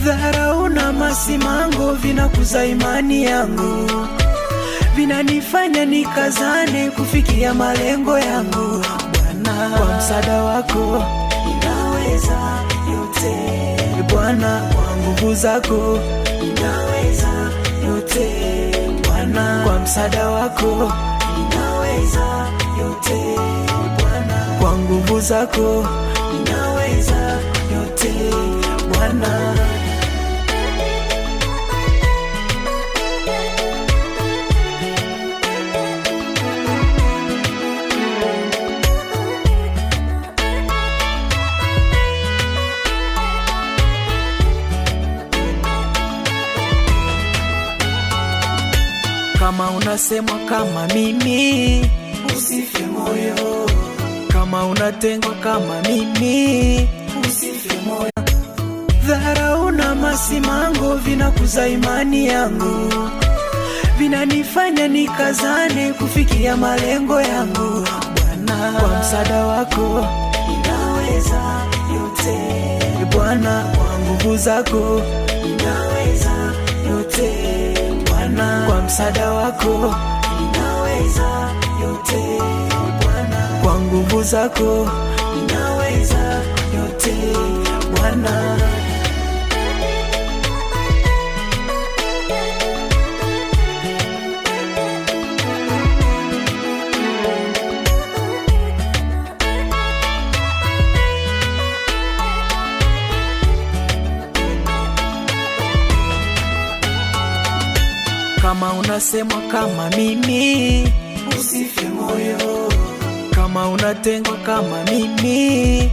Dharau na masimango vinakuza imani yangu, vinanifanya nikazane kufikia malengo yangu. Bwana, kwa msaada wako ninaweza yote. Bwana, kwa nguvu zako ninaweza yote. Bwana, kwa msaada wako ninaweza yote. Bwana, kwa nguvu zako ninaweza yote. Bwana, kama unasemwa kama mimi, usife moyo. Kama unatengwa kama mimi, usife moyo. Dharau na masimango vinakuza imani yangu, vinanifanya nikazane kufikia malengo yangu. Bwana, kwa msaada wako ninaweza yote. Bwana, kwa nguvu zako ninaweza yote. Bwana, kwa msaada wako ninaweza yote. Bwana, kwa nguvu zako ninaweza yote. Bwana, kama unasemwa kama mimi, usife moyo. Kama unatengwa kama mimi,